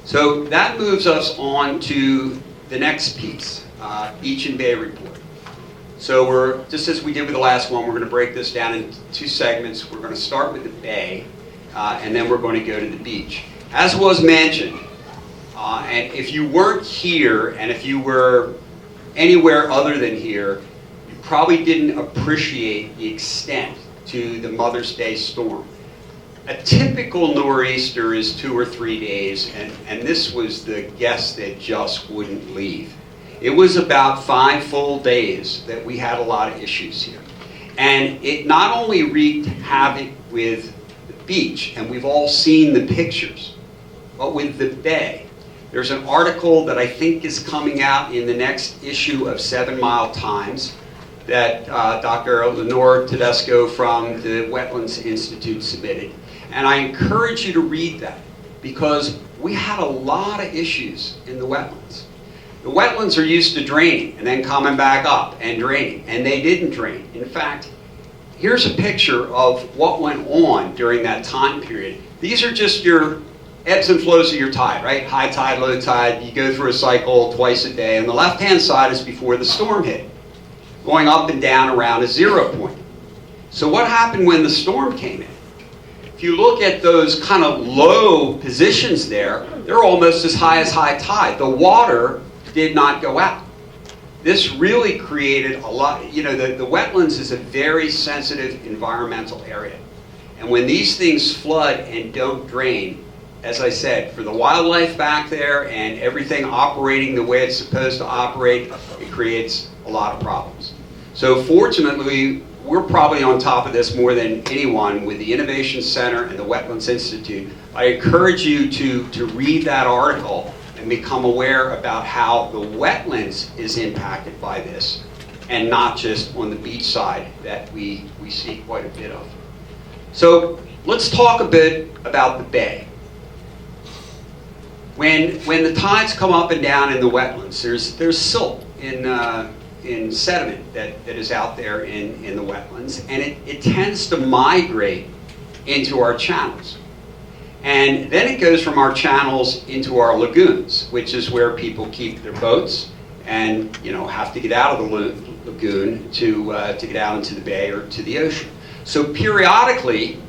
So that moves us on to the next piece, Beach and Bay Report. So we're, just as we did with the last one, we're going to break this down into two segments. We're going to start with the bay, and then we're going to go to the beach. As was mentioned, and if you weren't here, and if you were anywhere other than here, you probably didn't appreciate the extent to the Mother's Day storm. A typical nor'easter is 2 or 3 days, and this was the guest that just wouldn't leave. It was about 5 full days that we had a lot of issues here. And it not only wreaked havoc with the beach, and we've all seen the pictures, but with the bay. There's an article that I think is coming out in the next issue of 7 Mile Times that Dr. Lenore Tedesco from the Wetlands Institute submitted. And I encourage you to read that, because we had a lot of issues in the wetlands. The wetlands are used to draining and then coming back up and draining, and they didn't drain. In fact, here's a picture of what went on during that time period. These are just your ebbs and flows of your tide, right? High tide, low tide, you go through a cycle twice a day. And the left-hand side is before the storm hit, going up and down around a 0 point. So what happened when the storm came in? If you look at those kind of low positions there, they're almost as high tide. The water did not go out. This really created a lot, you know, the wetlands is a very sensitive environmental area. And when these things flood and don't drain, as I said, for the wildlife back there and everything operating the way it's supposed to operate, it creates a lot of problems. So fortunately, we're probably on top of this more than anyone with the Innovation Center and the Wetlands Institute. I encourage you to read that article and become aware about how the wetlands is impacted by this, and not just on the beach side that we see quite a bit of. So let's talk a bit about the bay. When the tides come up and down in the wetlands, there's silt in sediment that is out there in the wetlands, and it tends to migrate into our channels. And then it goes from our channels into our lagoons, which is where people keep their boats and, you know, have to get out of the lagoon to get out into the bay or to the ocean. So periodically,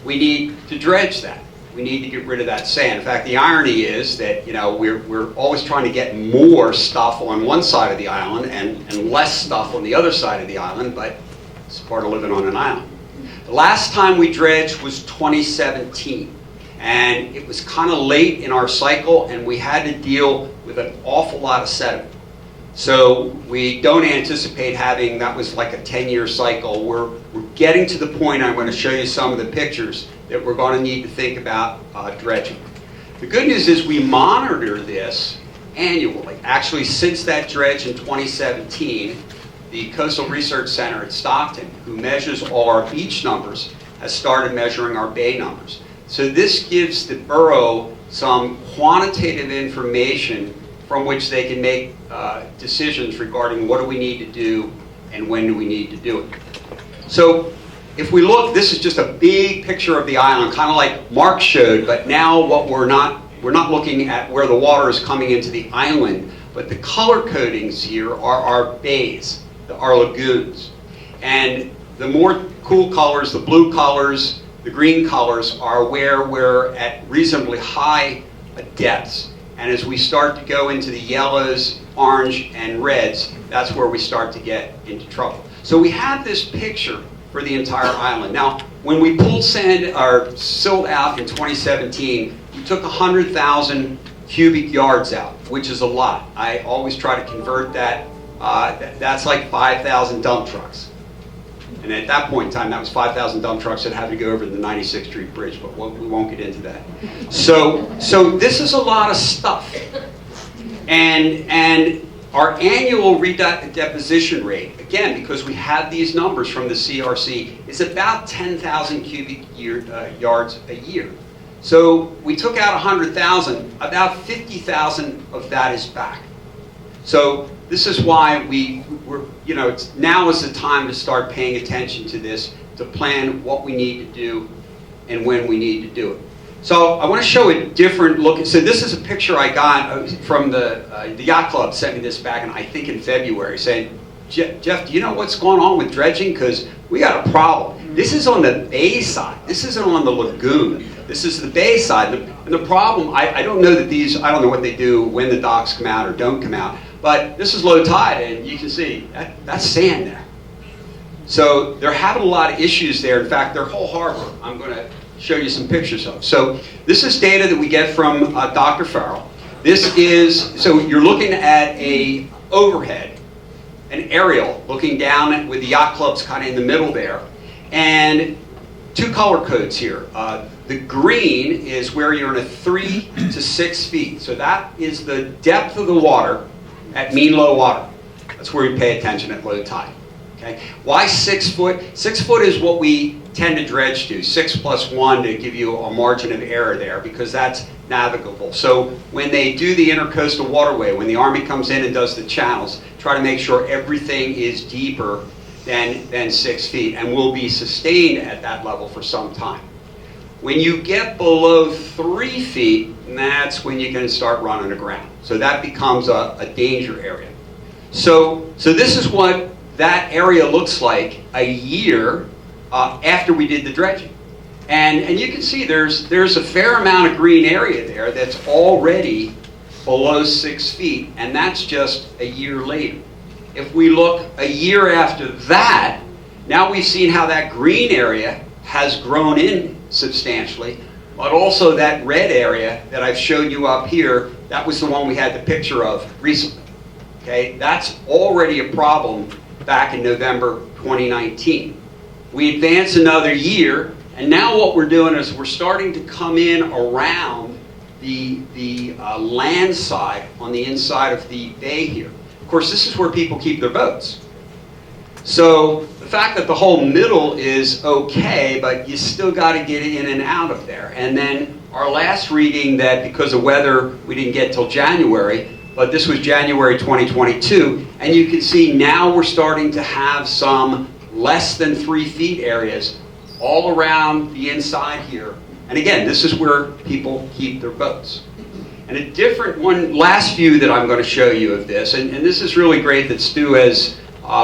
we need to dredge that. We need to get rid of that sand. In fact, the irony is that, you know, we're always trying to get more stuff on one side of the island and less stuff on the other side of the island, but it's part of living on an island. The last time we dredged was 2017, and it was kind of late in our cycle, and we had to deal with an awful lot of sediment. So we don't anticipate having, that was like a 10-year cycle. We're getting to the point, I'm going to show you some of the pictures, that we're going to need to think about dredging. The good news is we monitor this annually. Actually, since that dredge in 2017, the Coastal Research Center at Stockton, who measures all our beach numbers, has started measuring our bay numbers. So this gives the borough some quantitative information from which they can make decisions regarding what do we need to do and when do we need to do it. So if we look, this is just a big picture of the island, kind of like Mark showed, but now what we're not looking at where the water is coming into the island, but the color codings here are our bays, our lagoons. And the more cool colors, the blue colors, the green colors, are where we're at reasonably high depths. And as we start to go into the yellows, orange, and reds, that's where we start to get into trouble. So we have this picture for the entire island. Now, when we pulled sand or silt out in 2017, we took 100,000 cubic yards out, which is a lot. I always try to convert that. That's like 5,000 dump trucks. And at that point in time, that was 5,000 dump trucks that had to go over the 96th Street Bridge, but we won't get into that. So this is a lot of stuff. And our annual redeposition rate, again, because we have these numbers from the CRC, is about 10,000 cubic yards a year. So we took out 100,000, about 50,000 of that is back. So this is why now is the time to start paying attention to this, to plan what we need to do and when we need to do it. So I want to show a different look. So this is a picture I got from the yacht club. Sent me this back, I think in February, saying, Geoff, do you know what's going on with dredging? Because we got a problem. This is on the bay side. This isn't on the lagoon. This is the bay side. And the problem, I don't know that these, I don't know what they do when the docks come out or don't come out, but this is low tide, and you can see that's sand there. So they're having a lot of issues there. In fact, their whole harbor, I'm going to show you some pictures of. So this is data that we get from Dr. Farrell. This is, so you're looking at a overhead, an aerial, looking down with the yacht clubs kind of in the middle there. And two color codes here. The green is where you're in a 3 to 6 feet. So that is the depth of the water at mean low water. That's where we pay attention at low tide. Okay. Why 6 foot? 6 foot is what we tend to dredge to, 6 plus 1 to give you a margin of error there, because that's navigable. So when they do the intercoastal waterway, when the Army comes in and does the channels, try to make sure everything is deeper than 6 feet and will be sustained at that level for some time. When you get below 3 feet, that's when you can start running aground. So that becomes a danger area. So this is what that area looks like a year after we did the dredging. And you can see there's a fair amount of green area there that's already below 6 feet, and that's just a year later. If we look a year after that, now we've seen how that green area has grown in substantially, but also that red area that I've showed you up here, that was the one we had the picture of recently. Okay, that's already a problem back in November 2019. We advance another year, and now what we're doing is we're starting to come in around the land side on the inside of the bay here. Of course, this is where people keep their boats. So the fact that the whole middle is okay, but you still got to get in and out of there. And then our last reading that because of weather we didn't get till January, but this was January 2022, and you can see now we're starting to have some less than 3 feet areas all around the inside here. And again, this is where people keep their boats. And a different one, last view that I'm going to show you of this, and this is really great that Stu has,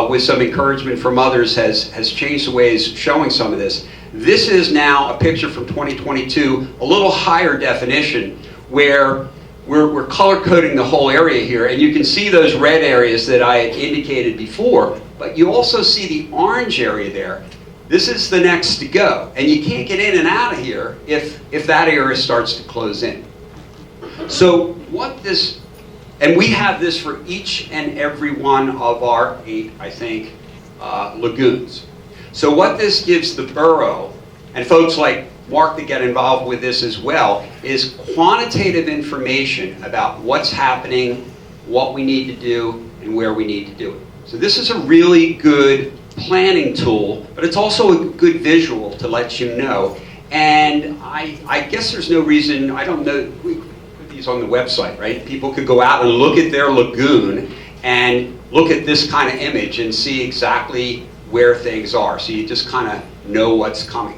with some encouragement from others, has changed the ways showing some of this. This is now a picture from 2022, a little higher definition, where we're color coding the whole area here, and you can see those red areas that I had indicated before, but you also see the orange area there. This is the next to go, and you can't get in and out of here if that area starts to close in. So what this, and we have this for each and every one of our 8, I think, lagoons. So what this gives the borough, and folks like Mark that get involved with this as well, is quantitative information about what's happening, what we need to do, and where we need to do it. So this is a really good planning tool, but it's also a good visual to let you know. And I guess there's no reason, I don't know, we put these on the website, right? People could go out and look at their lagoon and look at this kind of image and see exactly where things are. So you just kind of know what's coming.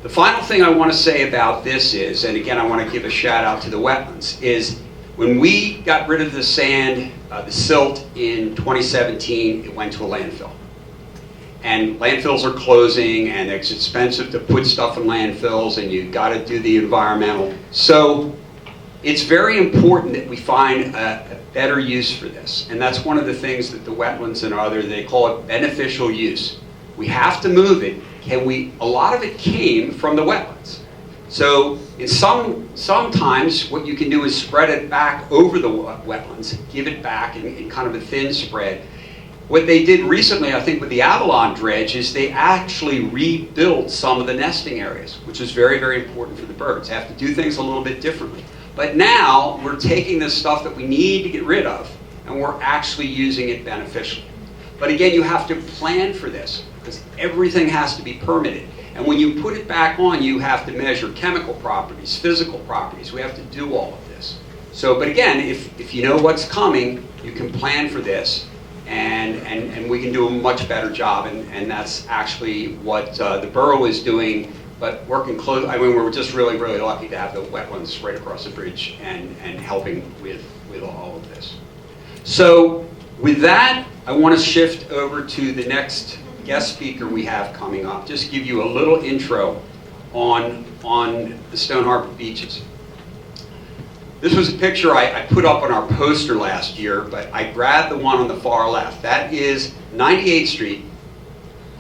The final thing I want to say about this is, and again I want to give a shout out to the wetlands, is when we got rid of the sand, the silt in 2017, it went to a landfill. And landfills are closing, and it's expensive to put stuff in landfills, and you've got to do the environmental. So it's very important that we find a better use for this. And that's one of the things that the wetlands and other, they call it beneficial use. We have to move it. A lot of it came from the wetlands. So sometimes what you can do is spread it back over the wetlands, give it back in kind of a thin spread. What they did recently, I think, with the Avalon dredge is they actually rebuilt some of the nesting areas, which is very, very important for the birds. They have to do things a little bit differently. But now we're taking this stuff that we need to get rid of, and we're actually using it beneficially. But again, you have to plan for this, because everything has to be permitted. And when you put it back on, you have to measure chemical properties, physical properties. We have to do all of this. So, but again, if you know what's coming, you can plan for this, and we can do a much better job. And that's actually what the borough is doing but working close, I mean, we're just really, really lucky to have the wetlands right across the bridge and helping with all of this. So with that, I want to shift over to the next guest speaker we have coming up. Just give you a little intro on the Stone Harbor beaches. This was a picture I put up on our poster last year, but I grabbed the one on the far left. That is 98th Street,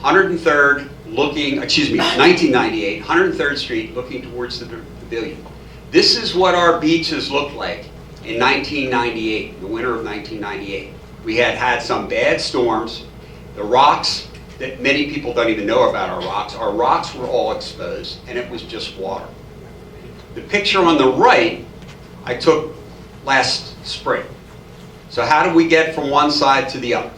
103rd looking, 1998, 103rd Street looking towards the pavilion. This is what our beaches looked like in 1998, the winter of 1998. We had some bad storms. The rocks that many people don't even know about our rocks were all exposed, and it was just water. The picture on the right I took last spring. So how do we get from one side to the other?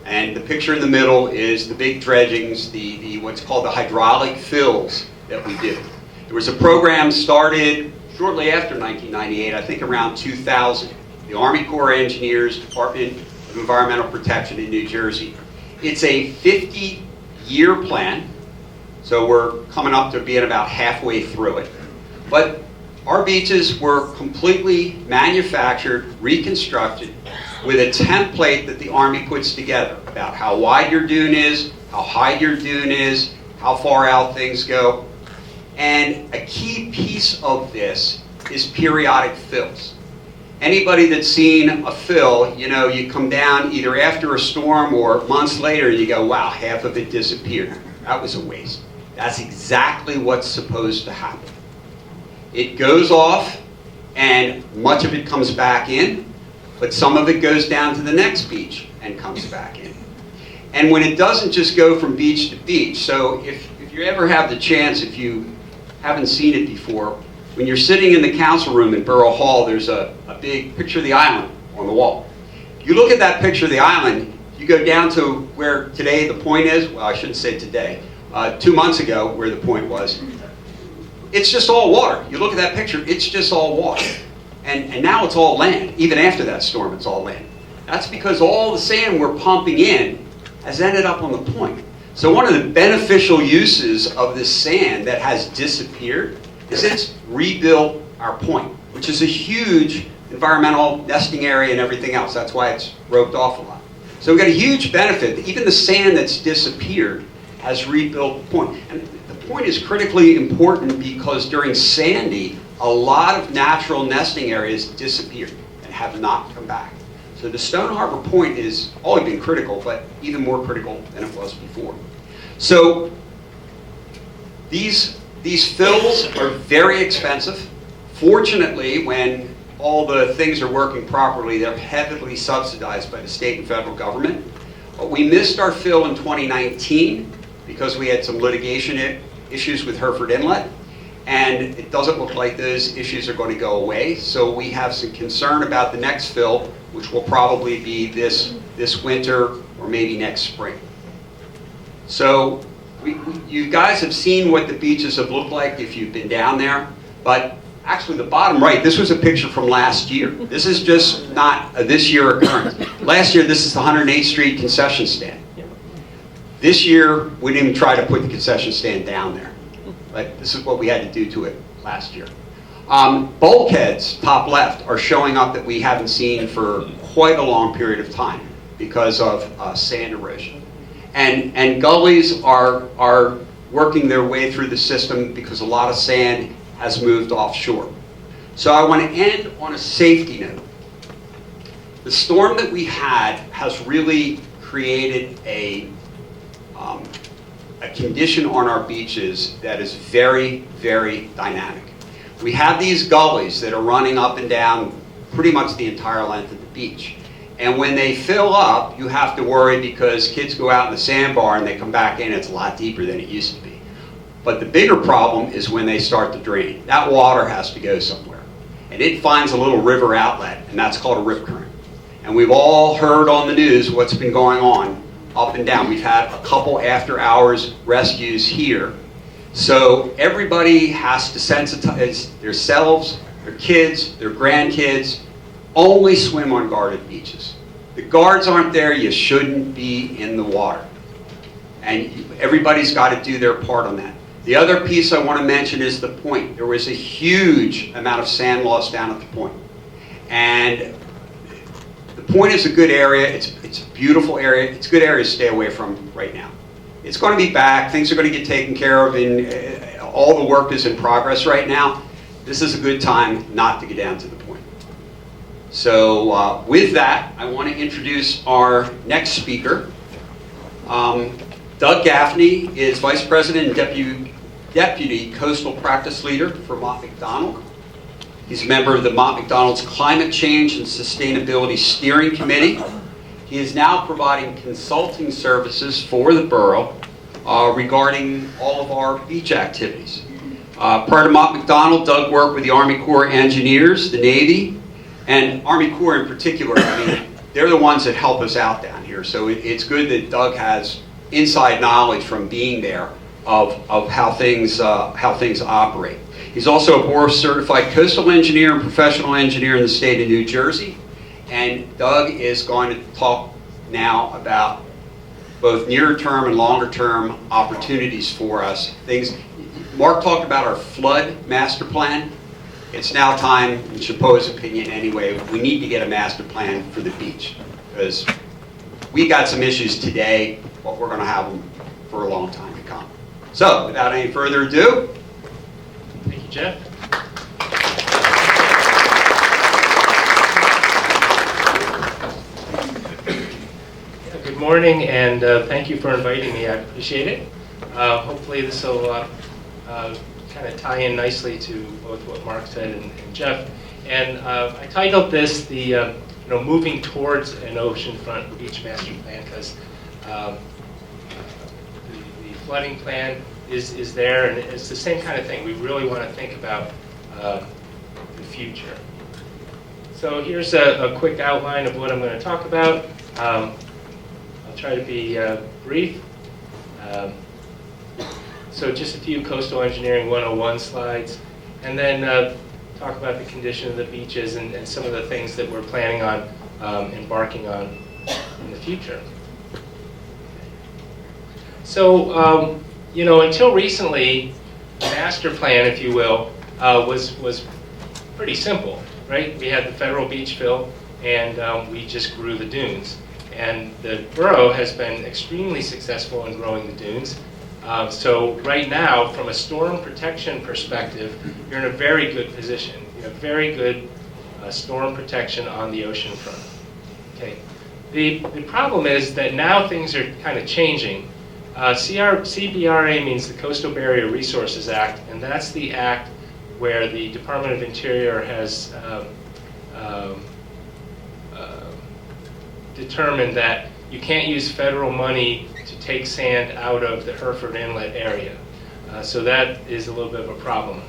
And the picture in the middle is the big dredgings, the what's called the hydraulic fills that we do. There was a program started shortly after 1998, I think around 2000. The Army Corps of Engineers, Department of Environmental Protection in New Jersey. It's a 50-year plan, so we're coming up to being about halfway through it. But our beaches were completely manufactured, reconstructed, with a template that the Army puts together about how wide your dune is, how high your dune is, how far out things go. And a key piece of this is periodic fills. Anybody that's seen a fill, you know, you come down either after a storm or months later and you go, wow, half of it disappeared. That was a waste. That's exactly what's supposed to happen. It goes off and much of it comes back in, but some of it goes down to the next beach and comes back in. And when it doesn't just go from beach to beach, so if you ever have the chance, if you haven't seen it before, when you're sitting in the council room in Borough Hall, there's a big picture of the island on the wall. You look at that picture of the island, you go down to where today the point is, well, I shouldn't say today, 2 months ago where the point was, it's just all water. You look at that picture, it's just all water. And now it's all land. Even after that storm, it's all land. That's because all the sand we're pumping in has ended up on the point. So one of the beneficial uses of this sand that has disappeared is it's rebuilt our point, which is a huge environmental nesting area and everything else. That's why it's roped off a lot. So we've got a huge benefit. Even the sand that's disappeared has rebuilt the point. And the point is critically important because during Sandy, a lot of natural nesting areas disappeared and have not come back. So the Stone Harbor Point has always been critical, but even more critical than it was before. So these fills are very expensive. Fortunately, when all the things are working properly, they're heavily subsidized by the state and federal government. But we missed our fill in 2019 because we had some litigation issues with Hereford Inlet. And it doesn't look like those issues are going to go away. So we have some concern about the next fill, which will probably be this winter or maybe next spring. So you guys have seen what the beaches have looked like if you've been down there. But actually the bottom right, this was a picture from last year. This is just not a this year occurrence. Last year, this is the 108th Street concession stand. This year, we didn't even try to put the concession stand down there. But this is what we had to do to it last year. Bulkheads, top left, are showing up that we haven't seen for quite a long period of time because of sand erosion. And gullies are working their way through the system because a lot of sand has moved offshore. So I want to end on a safety note. The storm that we had has really created a condition on our beaches that is very, very dynamic. We have these gullies that are running up and down pretty much the entire length of the beach. And when they fill up, you have to worry because kids go out in the sandbar and they come back in, it's a lot deeper than it used to be. But the bigger problem is when they start to drain. That water has to go somewhere. And it finds a little river outlet, and that's called a rip current. And we've all heard on the news what's been going on up and down. We've had a couple after hours rescues here. So everybody has to sensitize themselves, their kids, their grandkids. Only swim on guarded beaches. The guards aren't there, you shouldn't be in the water. And everybody's got to do their part on that. The other piece I want to mention is the point. There was a huge amount of sand loss down at the point. And the point is a good area. It's a beautiful area. It's a good area to stay away from right now. It's going to be back. Things are going to get taken care of, and all the work is in progress right now. This is a good time not to get down to the point. So with that, I want to introduce our next speaker. Doug Gaffney is Vice President and Deputy Coastal Practice Leader for Mott MacDonald. He's a member of the Mott MacDonald's Climate Change and Sustainability Steering Committee. He is now providing consulting services for the borough regarding all of our beach activities. Prior to Mott MacDonald, Doug worked with the Army Corps Engineers, the Navy, and Army Corps in particular. I mean, they're the ones that help us out down here. So it's good that Doug has inside knowledge from being there of how things operate. He's also a board certified coastal engineer and professional engineer in the state of New Jersey. And Doug is going to talk now about both near-term and longer-term opportunities for us. Mark talked about our flood master plan. It's now time, in Chapeau's opinion anyway, we need to get a master plan for the beach, because we got some issues today, but we're going to have them for a long time to come. So, without any further ado. Thank you, Geoff. Good morning, and thank you for inviting me. I appreciate it. Hopefully this will kind of tie in nicely to both what Mark said and Geoff. And I titled this the moving towards an oceanfront beach master plan, because the flooding plan is there, and it's the same kind of thing. We really want to think about the future. So here's a quick outline of what I'm going to talk about. I'll try to be brief. So just a few Coastal Engineering 101 slides, and then talk about the condition of the beaches and some of the things that we're planning on embarking on in the future. So, until recently, the master plan, if you will, was pretty simple, right? We had the federal beach fill, and we just grew the dunes. And the borough has been extremely successful in growing the dunes. So right now, from a storm protection perspective, you're in a very good position. You have very good storm protection on the ocean front. Okay. The problem is that now things are kind of changing. CBRA means the Coastal Barrier Resources Act, and that's the act where the Department of Interior has determined that you can't use federal money to take sand out of the Hereford Inlet area. So that is a little bit of a problem.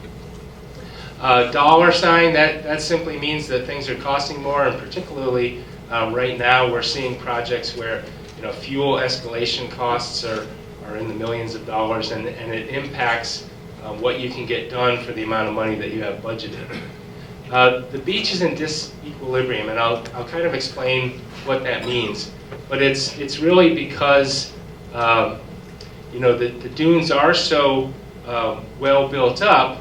Dollar sign, that simply means that things are costing more, and particularly right now we're seeing projects where fuel escalation costs are in the millions of dollars, and it impacts what you can get done for the amount of money that you have budgeted. The beach is in disequilibrium, and I'll kind of explain what that means. But it's really because the dunes are so well built up,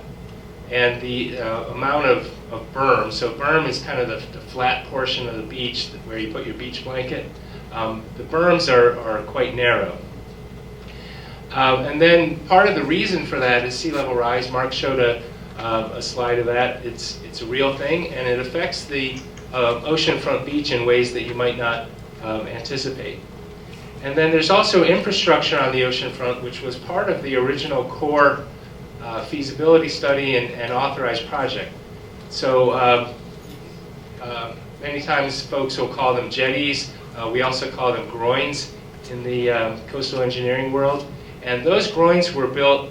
and the amount of berm. So berm is kind of the flat portion of the beach where you put your beach blanket. The berms are quite narrow. And then part of the reason for that is sea level rise. Mark showed a slide of that. It's a real thing, and it affects the oceanfront beach in ways that you might not anticipate. And then there's also infrastructure on the oceanfront, which was part of the original Corps feasibility study and authorized project. So many times folks will call them jetties. We also call them groins in the coastal engineering world. And those groins were built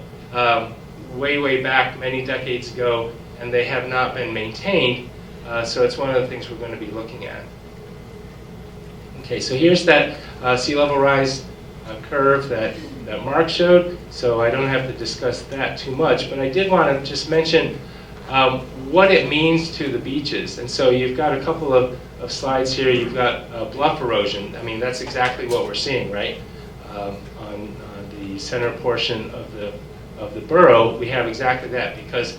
way back many decades ago, and they have not been maintained. So it's one of the things we're going to be looking at. Okay, so here's that sea level rise curve that Mark showed, so I don't have to discuss that too much, but I did want to just mention what it means to the beaches. And so you've got a couple of slides here. You've got bluff erosion. I mean, that's exactly what we're seeing, right? On the center portion of the of the borough, we have exactly that, because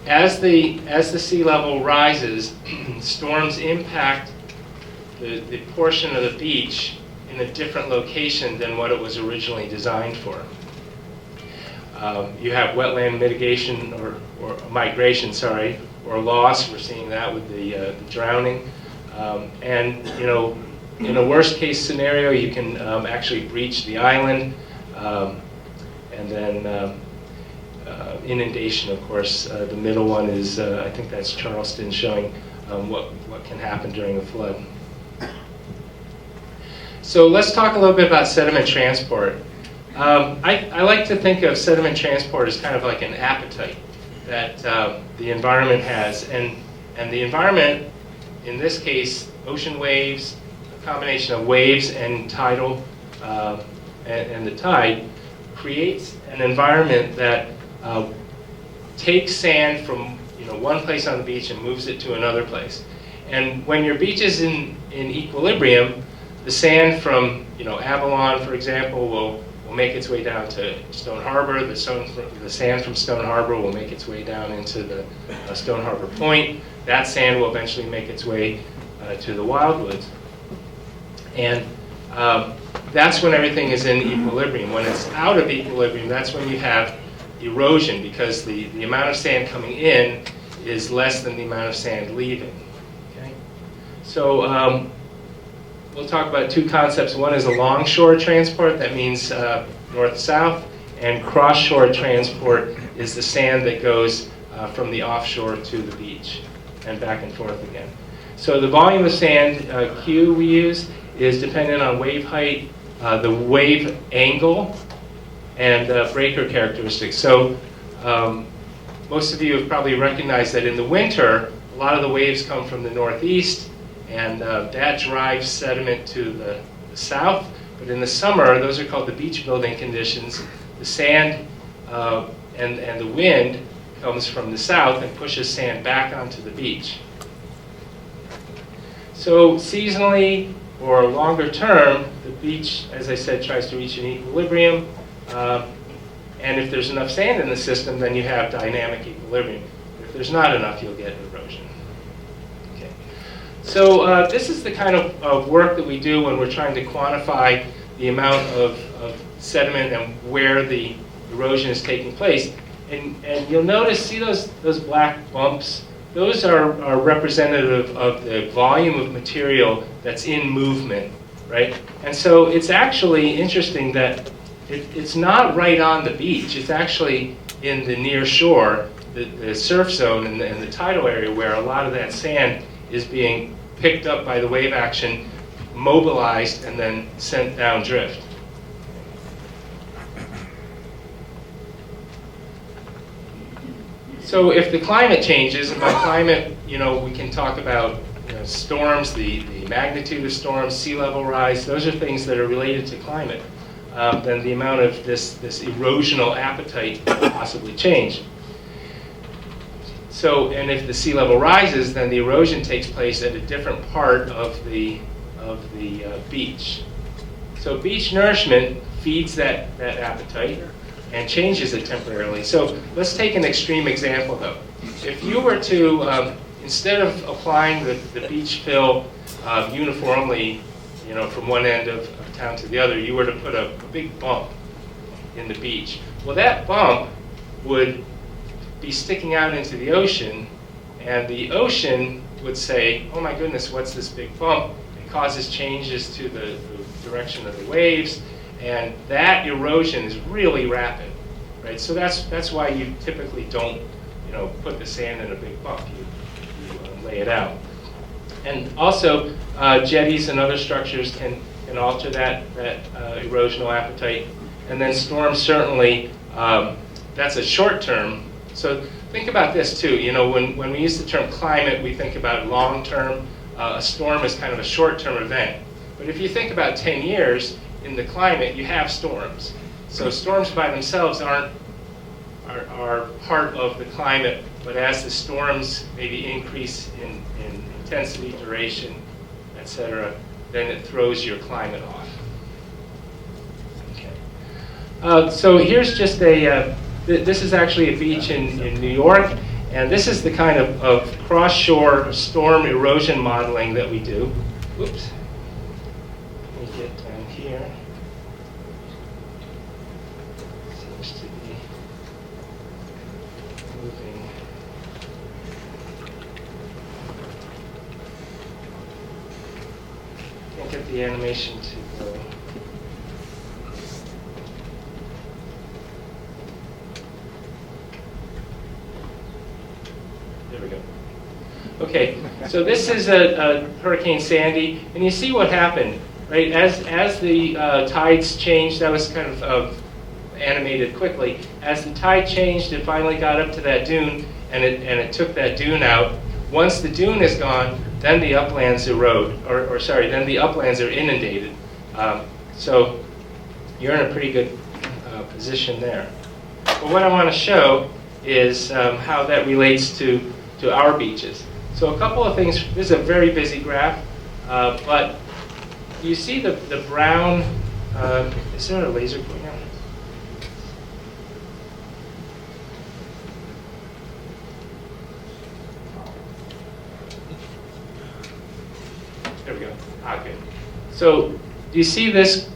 as the sea level rises, storms impact the portion of the beach in a different location than what it was originally designed for. You have wetland mitigation or migration, sorry, or loss. We're seeing that with the drowning. And in a worst case scenario, you can actually breach the island. And then inundation, of course. The middle one is, I think that's Charleston, showing what can happen during a flood. So let's talk a little bit about sediment transport. I like to think of sediment transport as kind of like an appetite that the environment has. And the environment, in this case, ocean waves, a combination of waves and tidal, and the tide, creates an environment that takes sand from one place on the beach and moves it to another place. And when your beach is in equilibrium, the sand from Avalon, for example, will make its way down to Stone Harbor. The sand from Stone Harbor will make its way down into the Stone Harbor Point. That sand will eventually make its way to the Wildwoods. And that's when everything is in equilibrium. When it's out of equilibrium, that's when you have erosion, because the amount of sand coming in is less than the amount of sand leaving. Okay? So we'll talk about two concepts. One is along-shore transport, that means north-south, and cross-shore transport is the sand that goes from the offshore to the beach and back and forth again. So the volume of sand, Q we use, is dependent on wave height, the wave angle, and breaker characteristics. So most of you have probably recognized that in the winter, a lot of the waves come from the northeast, and that drives sediment to the south. But in the summer, those are called the beach building conditions. The sand and the wind comes from the south and pushes sand back onto the beach. So seasonally or longer term, the beach, as I said, tries to reach an equilibrium. And if there's enough sand in the system, then you have dynamic equilibrium. If there's not enough, you'll get erosion. Okay. So this is the kind of work that we do when we're trying to quantify the amount of sediment and where the erosion is taking place. And you'll notice, see those black bumps? Those are representative of the volume of material that's in movement, right? And so it's actually interesting that it's not right on the beach. It's actually in the near shore, the surf zone and the tidal area, where a lot of that sand is being picked up by the wave action, mobilized, and then sent down drift. So if the climate changes, and by climate, we can talk about storms, the magnitude of storms, sea level rise, those are things that are related to climate. Then the amount of this erosional appetite will possibly change. So, and if the sea level rises, then the erosion takes place at a different part of the beach. So beach nourishment feeds that appetite and changes it temporarily. So let's take an extreme example though. If you were to, instead of applying the beach fill uniformly, from one end of town to the other, you were to put a big bump in the beach. Well, that bump would be sticking out into the ocean, and the ocean would say, oh my goodness, what's this big bump? It causes changes to the direction of the waves, and that erosion is really rapid, right? So that's why you typically don't, put the sand in a big bump. You lay it out. And also, jetties and other structures can alter that erosional appetite. And then storms, certainly, that's a short term. So think about this too. When we use the term climate, we think about long term. A storm is kind of a short term event. But if you think about 10 years in the climate, you have storms. So storms by themselves are part of the climate, but as the storms maybe increase in intensity, duration, etc., then it throws your climate off. Okay. So here's just a This is actually a beach in New York, and this is the kind of cross-shore storm erosion modeling that we do. Oops. Let me get down here. Seems to be moving. Can't get the animation to go. There we go. Okay, so this is a Hurricane Sandy, and you see what happened, right? As the tides changed, that was kind of animated quickly. As the tide changed, it finally got up to that dune, and it took that dune out. Once the dune is gone, then the uplands erode, or sorry, then the uplands are inundated. So you're in a pretty good position there. But what I want to show is how that relates to our beaches. So a couple of things. This is a very busy graph, but you see the brown. Is there a laser pointer? There we go. Good. So do you see this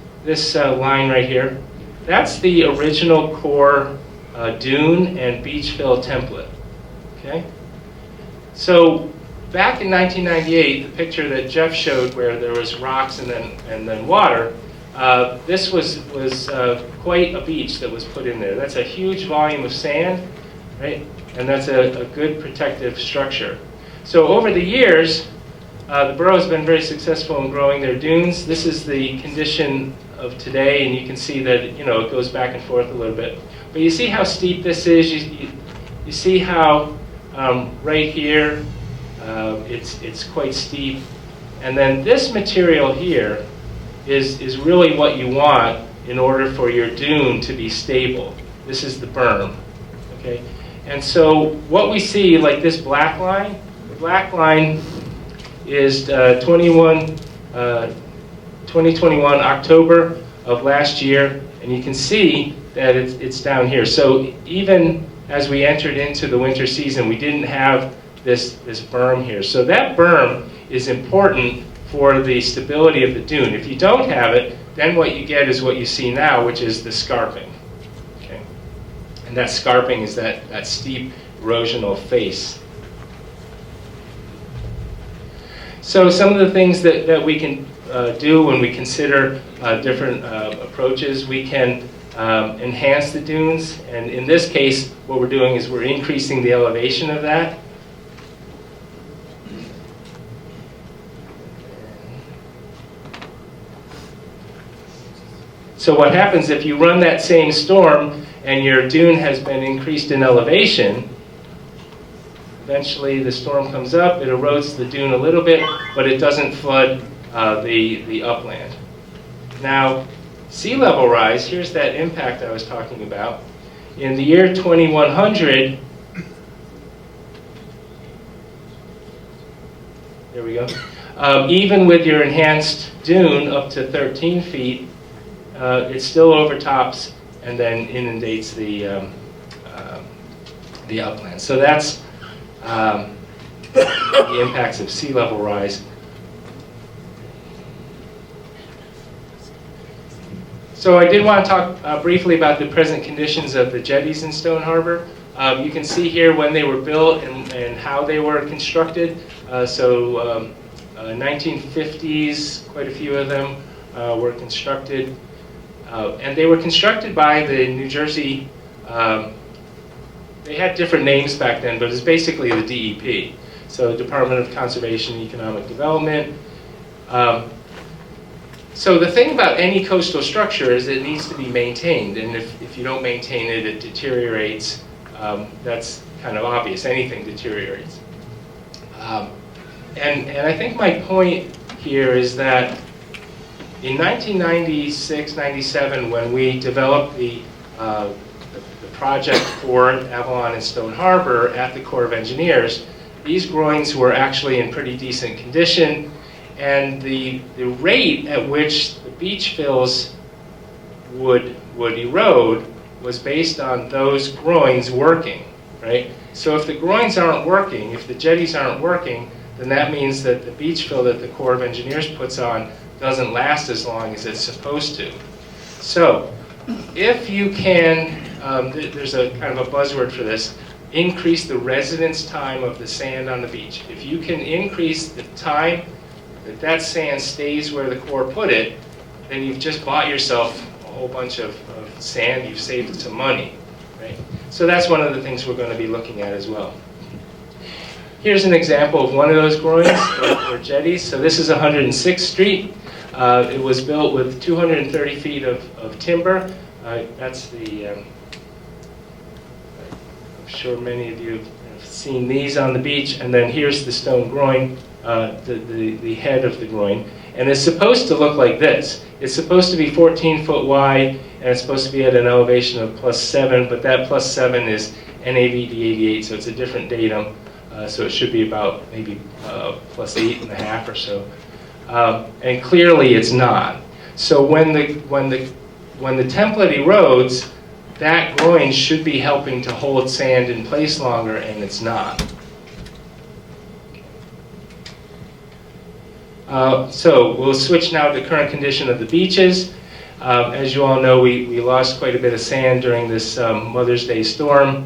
line right here? That's the original core dune and beach fill template. Okay. So back in 1998, the picture that Geoff showed, where there was rocks and then water, this was quite a beach that was put in there. That's a huge volume of sand, right? And that's a good protective structure. So over the years, the borough has been very successful in growing their dunes. This is the condition of today, and you can see that it goes back and forth a little bit. But you see how steep this is. You see how right here it's quite steep, and then this material here is really what you want in order for your dune to be stable. This is the berm, okay? And so what we see, like this black line, the black line is 2021 October of last year, and you can see that it's down here. So even as we entered into the winter season, we didn't have this berm here. So that berm is important for the stability of the dune. If you don't have it, then what you get is what you see now, which is the scarping. Okay? And that scarping is that steep erosional face. So some of the things that we can do when we consider different approaches, we can enhance the dunes, and in this case what we're doing is we're increasing the elevation of that. So what happens if you run that same storm and your dune has been increased in elevation, eventually the storm comes up, it erodes the dune a little bit, but it doesn't flood the upland. Now, sea level rise, here's that impact I was talking about. In the year 2100, there we go, even with your enhanced dune up to 13 feet, it still overtops and then inundates the upland. So that's the impacts of sea level rise. So I did want to talk briefly about the present conditions of the jetties in Stone Harbor. You can see here when they were built and how they were constructed. 1950s, quite a few of them were constructed. And they were constructed by the New Jersey, they had different names back then, but it's basically the DEP. So Department of Conservation and Economic Development. So the thing about any coastal structure is it needs to be maintained, and if you don't maintain it, it deteriorates. That's kind of obvious. Anything deteriorates. And I think my point here is that in 1996, 97, when we developed the project for Avalon and Stone Harbor at the Corps of Engineers, these groins were actually in pretty decent condition, and the rate at which the beach fills would erode was based on those groins working, right? So if the groins aren't working, if the jetties aren't working, then that means that the beach fill that the Corps of Engineers puts on doesn't last as long as it's supposed to. So if you can, there's a kind of a buzzword for this, increase the residence time of the sand on the beach. If you can increase the time that that sand stays where the Corps put it, then you've just bought yourself a whole bunch of sand, you've saved some money, right? So that's one of the things we're going to be looking at as well. Here's an example of one of those groins, or jetties. So this is 106th Street. It was built with 230 feet of timber. That's the, I'm sure many of you have seen these on the beach. And then here's the stone groin, the head of the groin. And it's supposed to look like this. It's supposed to be 14 foot wide, and it's supposed to be at an elevation of +7, but that +7 is NAVD88, so it's a different datum. So it should be about maybe +8.5 or so. And clearly it's not. So when the template erodes, that groin should be helping to hold sand in place longer, and it's not. So we'll switch now to current condition of the beaches. As you all know, we lost quite a bit of sand during this Mother's Day storm.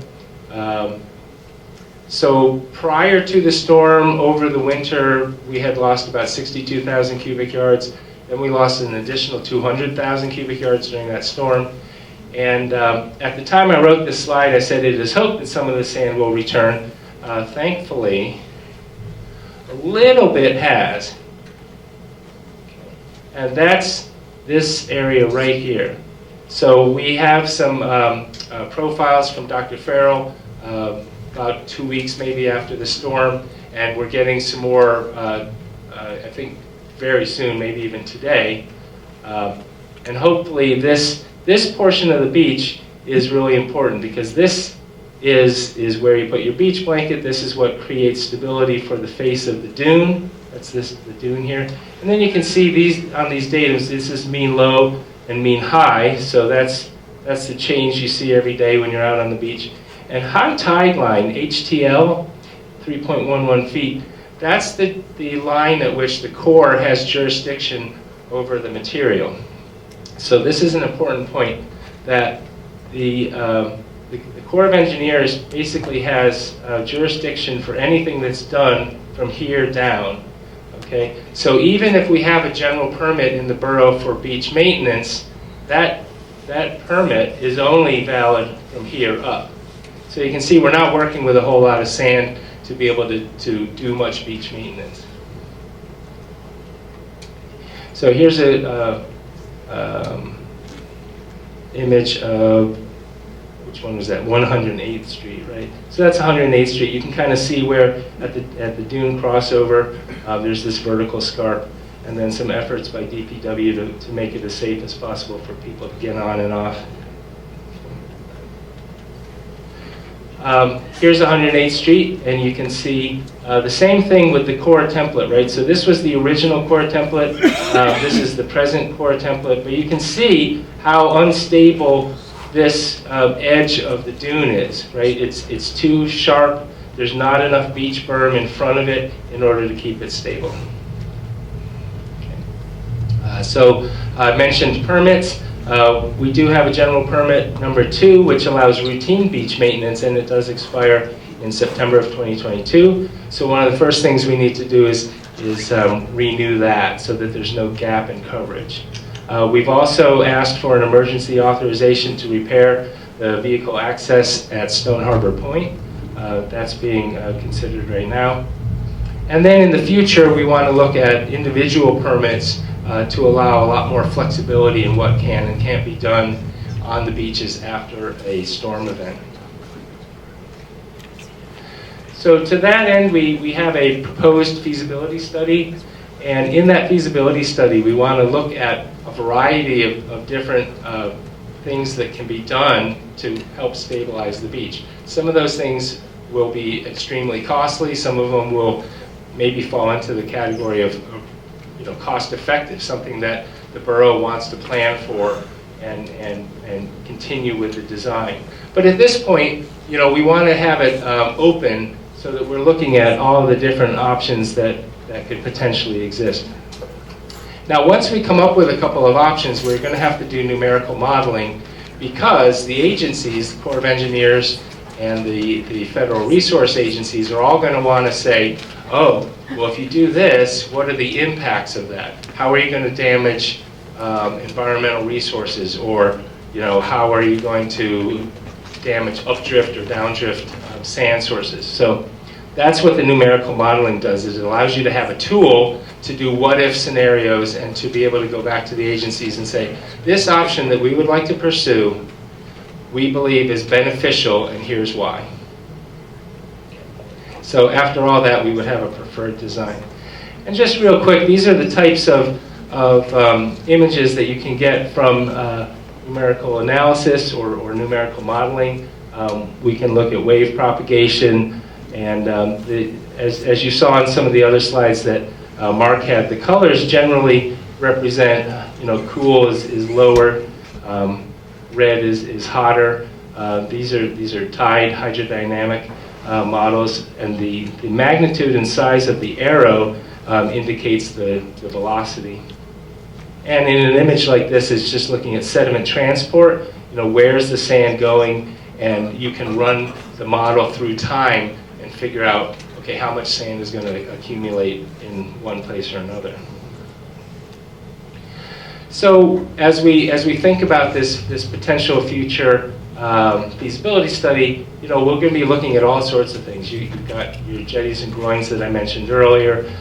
So prior to the storm, over the winter, we had lost about 62,000 cubic yards. Then we lost an additional 200,000 cubic yards during that storm. And at the time I wrote this slide, I said it is hoped that some of the sand will return. Thankfully, a little bit has. And that's this area right here. So we have some profiles from Dr. Farrell about 2 weeks maybe after the storm, and we're getting some more, I think very soon, maybe even today. And hopefully this portion of the beach is really important, because this is where you put your beach blanket. This is what creates stability for the face of the dune. That's the dune here. And then you can see these on these datums, this is mean low and mean high, so that's the change you see every day when you're out on the beach. And high tide line, HTL, 3.11 feet, that's the line at which the Corps has jurisdiction over the material. So this is an important point, that the Corps of Engineers basically has jurisdiction for anything that's done from here down. Okay? So even if we have a general permit in the borough for beach maintenance, that permit is only valid from here up. So you can see we're not working with a whole lot of sand to be able to do much beach maintenance. So here's a image of, which one was that? 108th Street, right? So that's 108th Street. You can kind of see where at the dune crossover, there's this vertical scarp, and then some efforts by DPW to make it as safe as possible for people to get on and off. Here's 108th Street, and you can see the same thing with the Corps template, right? So this was the original Corps template. This is the present Corps template, but you can see how unstable this edge of the dune is, right? It's too sharp. There's not enough beach berm in front of it in order to keep it stable. Okay. So I mentioned permits. We do have a general permit number 2, which allows routine beach maintenance, and it does expire in September of 2022. So one of the first things we need to do is renew that so that there's no gap in coverage. We've also asked for an emergency authorization to repair the vehicle access at Stone Harbor Point. That's being considered right now. And then in the future, we want to look at individual permits to allow a lot more flexibility in what can and can't be done on the beaches after a storm event. So to that end, we have a proposed feasibility study, and in that feasibility study, we want to look at a variety of different things that can be done to help stabilize the beach. Some of those things will be extremely costly. Some of them will maybe fall into the category of cost effective, something that the borough wants to plan for and continue with the design. But at this point, we want to have it open so that we're looking at all the different options that could potentially exist. Now, once we come up with a couple of options, we're going to have to do numerical modeling, because the agencies, the Corps of Engineers and the federal resource agencies, are all going to want to say, oh, well, if you do this, what are the impacts of that? How are you going to damage environmental resources? Or, how are you going to damage updrift or downdrift sand sources? So that's what the numerical modeling does, is it allows you to have a tool to do what-if scenarios and to be able to go back to the agencies and say, this option that we would like to pursue, we believe is beneficial, and here's why. So after all that, we would have a preferred design. And just real quick, these are the types of images that you can get from numerical analysis or numerical modeling. We can look at wave propagation, and as you saw in some of the other slides that Mark had, the colors generally represent, cool is lower, red is hotter. These are tide hydrodynamic models, and the magnitude and size of the arrow indicates the velocity. And in an image like this, it's just looking at sediment transport. Where's the sand going, and you can run the model through time and figure out, okay, how much sand is going to accumulate in one place or another. So as we think about this potential future feasibility study, we're going to be looking at all sorts of things. You've got your jetties and groins that I mentioned earlier,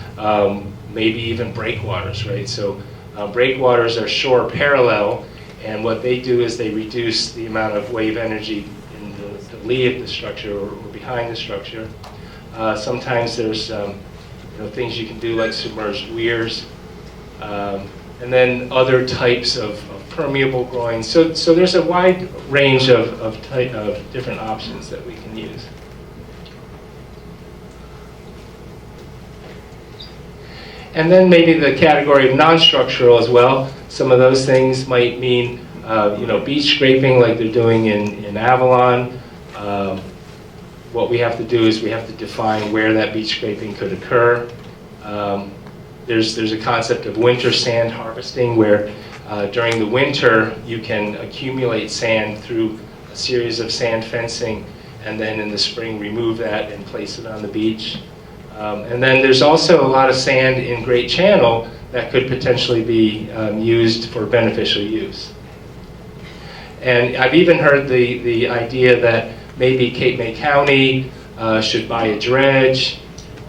maybe even breakwaters, right? So breakwaters are shore parallel, and what they do is they reduce the amount of wave energy in the lee of the structure or behind the structure. Sometimes there's things you can do like submerged weirs, and then other types of permeable groins. So there's a wide range of different options that we can use. And then maybe the category of non-structural as well. Some of those things might mean beach scraping like they're doing in Avalon. What we have to do is we have to define where that beach scraping could occur. There's a concept of winter sand harvesting, where during the winter you can accumulate sand through a series of sand fencing, and then in the spring remove that and place it on the beach. And then there's also a lot of sand in Great Channel that could potentially be used for beneficial use. And I've even heard the idea that maybe Cape May County should buy a dredge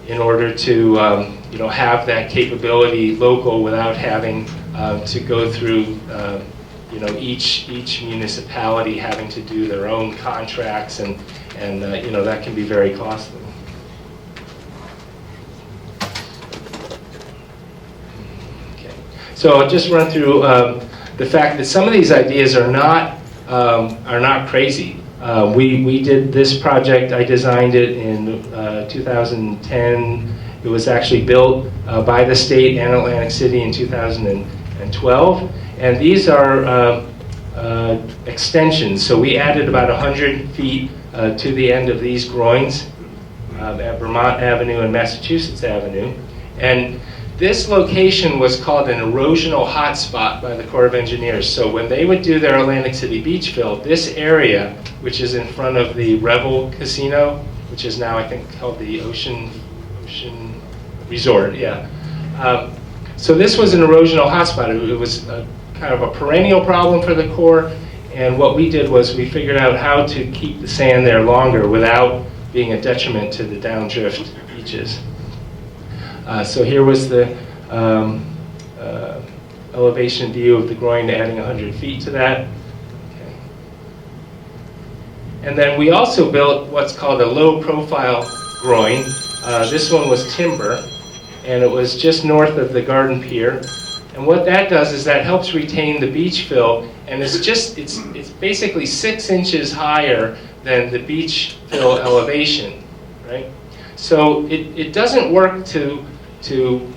in order to have that capability local without having to go through each municipality having to do their own contracts, and that can be very costly. Okay. So I'll just run through the fact that some of these ideas are not crazy. We did this project. I designed it in 2010. It was actually built by the state and Atlantic City in 2012. And these are extensions. So we added about 100 feet to the end of these groins at Vermont Avenue and Massachusetts Avenue. And this location was called an erosional hotspot by the Corps of Engineers. So when they would do their Atlantic City beach fill, this area, which is in front of the Revel Casino, which is now I think called the Ocean Resort, yeah. So this was an erosional hotspot. It was kind of a perennial problem for the Corps, and what we did was we figured out how to keep the sand there longer without being a detriment to the downdrift beaches. So here was the elevation view of the groin, adding 100 feet to that. Okay. And then we also built what's called a low-profile groin. This one was timber, and it was just north of the Garden Pier. And what that does is that helps retain the beach fill, and it's basically 6 inches higher than the beach fill elevation, right? So it doesn't work to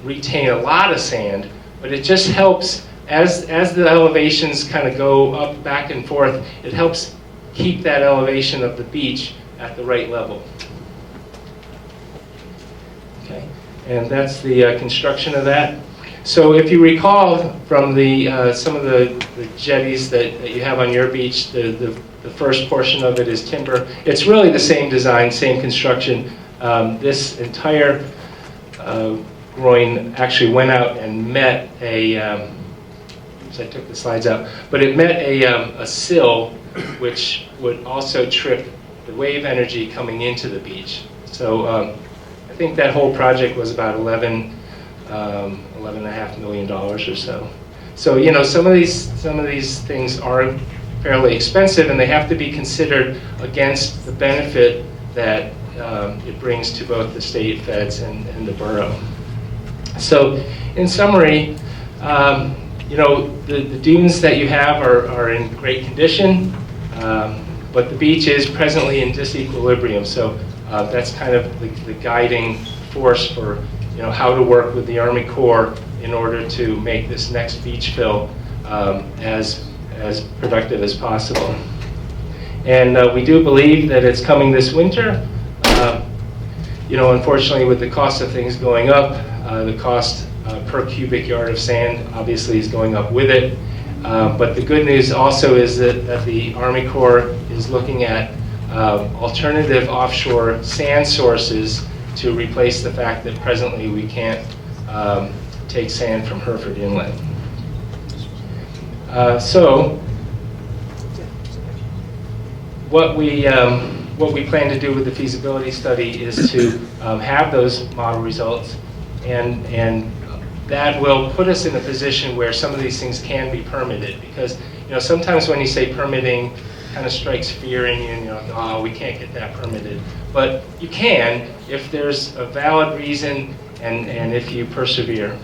retain a lot of sand, but it just helps as the elevations kind of go up, back and forth, it helps keep that elevation of the beach at the right level. Okay, and that's the construction of that. So if you recall from the some of the jetties that you have on your beach, the first portion of it is timber. It's really the same design, same construction. This entire groin actually went out and met a, oops, I took the slides out, but it met a sill which would also trip the wave energy coming into the beach. So I think that whole project was about $11.5 million or so. So you know, some of these things are fairly expensive, and they have to be considered against the benefit that it brings to both the state feds and the borough. So in summary, you know, the dunes that you have are in great condition, but the beach is presently in disequilibrium. So that's kind of the guiding force for, you know, how to work with the Army Corps in order to make this next beach fill as productive as possible. And we do believe that it's coming this winter. You know, unfortunately, with the cost of things going up, the cost per cubic yard of sand obviously is going up with it. But the good news also is that the Army Corps is looking at alternative offshore sand sources to replace the fact that presently we can't take sand from Hereford Inlet. So what we plan to do with the feasibility study is to have those model results, and that will put us in a position where some of these things can be permitted, because you know, sometimes when you say permitting, kind of strikes fear in you, and you're like, oh, we can't get that permitted. But you can if there's a valid reason and if you persevere.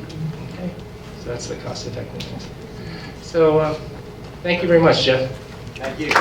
Okay, so that's the cost effectiveness. So thank you very much, Geoff. Thank you.